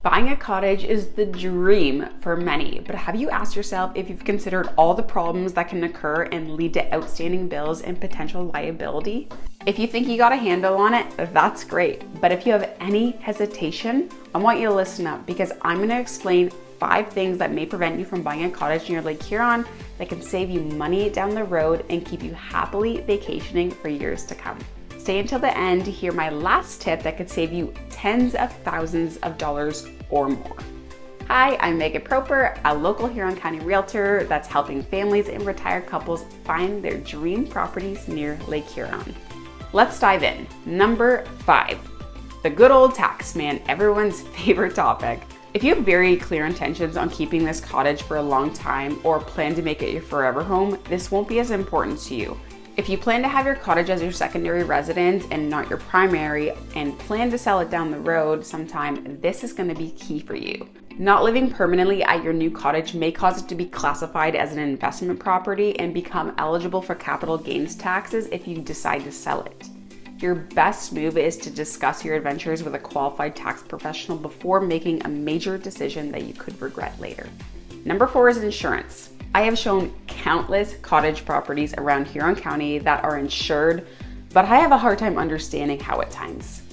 Buying a cottage is the dream for many, but have you asked yourself if you've considered all the problems that can occur and lead to outstanding bills and potential liability? If you think you got a handle on it, that's great. But if you have any hesitation, I want you to listen up because I'm going to explain 5 things that may prevent you from buying a cottage near Lake Huron that can save you money down the road and keep you happily vacationing for years to come. Stay until the end to hear my last tip that could save you tens of thousands of dollars or more. Hi, I'm Megan Proper, a local Huron County realtor that's helping families and retired couples find their dream properties near Lake Huron. Let's dive in. Number 5, the good old tax man, everyone's favorite topic. If you have very clear intentions on keeping this cottage for a long time or plan to make it your forever home, this won't be as important to you. If you plan to have your cottage as your secondary residence and not your primary and plan to sell it down the road sometime, this is going to be key for you. Not living permanently at your new cottage may cause it to be classified as an investment property and become eligible for capital gains taxes if you decide to sell it. Your best move is to discuss your adventures with a qualified tax professional before making a major decision that you could regret later. Number 4 is insurance. I have shown countless cottage properties around Huron County that are insured, but I have a hard time understanding how at times.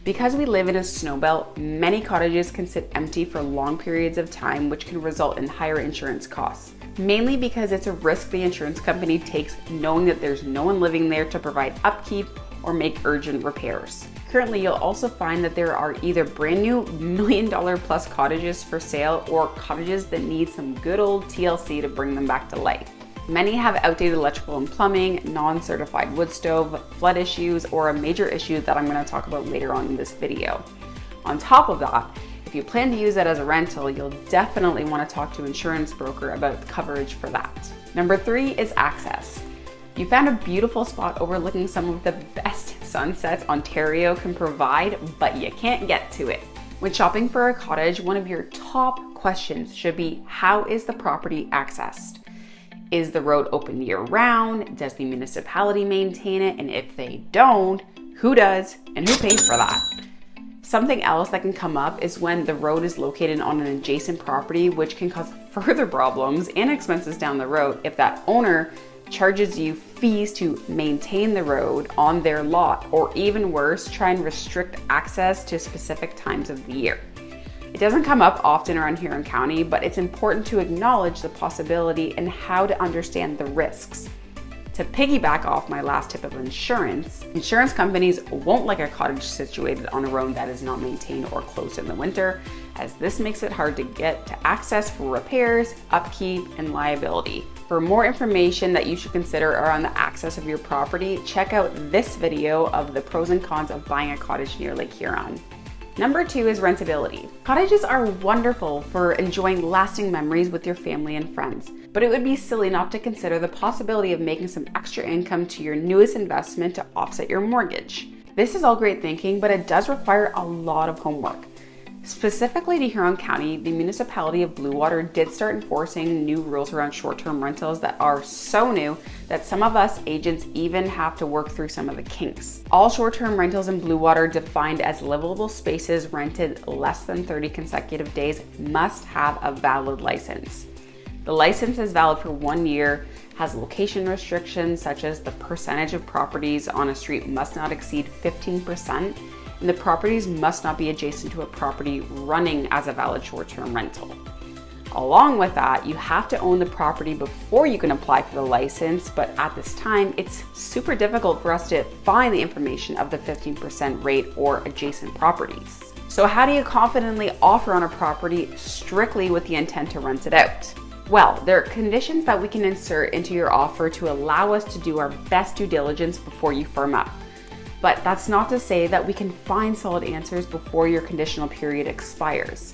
Because we live in a snow belt, many cottages can sit empty for long periods of time, which can result in higher insurance costs, mainly because it's a risk the insurance company takes knowing that there's no one living there to provide upkeep or make urgent repairs. Currently, you'll also find that there are either brand new $1 million plus cottages for sale or cottages that need some good old TLC to bring them back to life. Many have outdated electrical and plumbing, non-certified wood stove, flood issues, or a major issue that I'm going to talk about later on in this video. On top of that, if you plan to use it as a rental, you'll definitely want to talk to an insurance broker about coverage for that. Number 3 is access. You found a beautiful spot overlooking some of the best sunsets Ontario can provide, but you can't get to it. When shopping for a cottage, one of your top questions should be, how is the property accessed? Is the road open year-round? Does the municipality maintain it? And if they don't, who does and who pays for that? Something else that can come up is when the road is located on an adjacent property, which can cause further problems and expenses down the road if that owner charges you fees to maintain the road on their lot, or even worse, try and restrict access to specific times of the year. It doesn't come up often around Huron County, but it's important to acknowledge the possibility and how to understand the risks. To piggyback off my last tip of insurance companies won't like a cottage situated on a road that is not maintained or closed in the winter, as this makes it hard to get to access for repairs, upkeep, and liability. For more information that you should consider around the access of your property, check out this video of the pros and cons of buying a cottage near Lake Huron. Number 2 is rentability. Cottages are wonderful for enjoying lasting memories with your family and friends, but it would be silly not to consider the possibility of making some extra income to your newest investment to offset your mortgage. This is all great thinking, but it does require a lot of homework. Specifically to Huron County, the municipality of Bluewater did start enforcing new rules around short-term rentals that are so new that some of us agents even have to work through some of the kinks. All short-term rentals in Bluewater, defined as livable spaces rented less than 30 consecutive days, must have a valid license. The license is valid for 1 year, has location restrictions such as the percentage of properties on a street must not exceed 15%, and the properties must not be adjacent to a property running as a valid short-term rental. Along with that, you have to own the property before you can apply for the license, but at this time, it's super difficult for us to find the information of the 15% rate or adjacent properties. So how do you confidently offer on a property strictly with the intent to rent it out? Well, there are conditions that we can insert into your offer to allow us to do our best due diligence before you firm up. But that's not to say that we can find solid answers before your conditional period expires.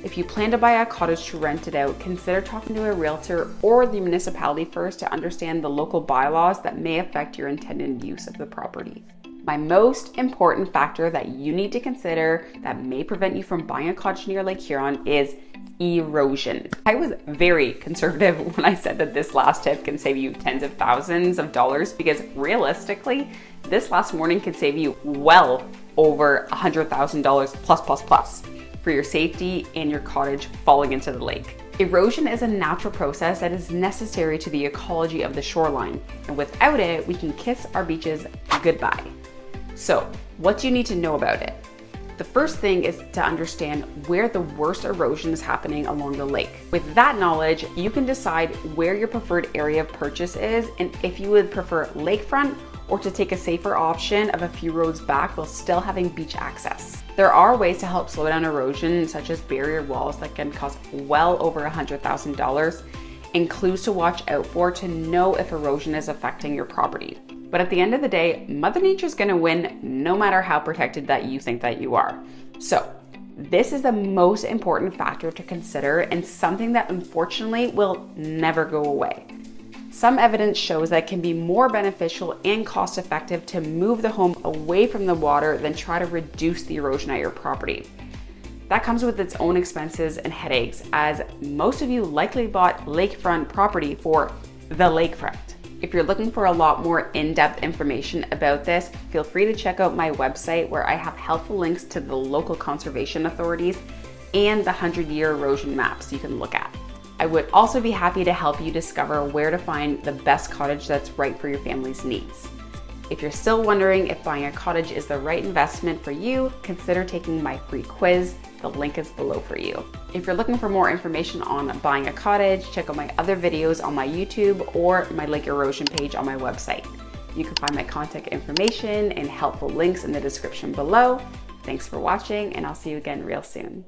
If you plan to buy a cottage to rent it out, consider talking to a realtor or the municipality first to understand the local bylaws that may affect your intended use of the property. My most important factor that you need to consider that may prevent you from buying a cottage near Lake Huron is erosion. I was very conservative when I said that this last tip can save you tens of thousands of dollars, because realistically, this last warning can save you well over $100,000 plus. for your safety and your cottage falling into the lake. Erosion is a natural process that is necessary to the ecology of the shoreline, and without it, we can kiss our beaches goodbye. So, what do you need to know about it? The first thing is to understand where the worst erosion is happening along the lake. With that knowledge, you can decide where your preferred area of purchase is and if you would prefer lakefront or to take a safer option of a few roads back while still having beach access. There are ways to help slow down erosion, such as barrier walls that can cost well over $100,000, and clues to watch out for to know if erosion is affecting your property. But at the end of the day, Mother Nature's gonna win no matter how protected that you think that you are. So, this is the most important factor to consider and something that unfortunately will never go away. Some evidence shows that it can be more beneficial and cost effective to move the home away from the water than try to reduce the erosion at your property. That comes with its own expenses and headaches, as most of you likely bought lakefront property for the lakefront. If you're looking for a lot more in-depth information about this, feel free to check out my website where I have helpful links to the local conservation authorities and the 100-year erosion maps you can look at. I would also be happy to help you discover where to find the best cottage that's right for your family's needs. If you're still wondering if buying a cottage is the right investment for you, consider taking my free quiz. The link is below for you. If you're looking for more information on buying a cottage, check out my other videos on my YouTube or my lake erosion page on my website. You can find my contact information and helpful links in the description below. Thanks for watching, and I'll see you again real soon.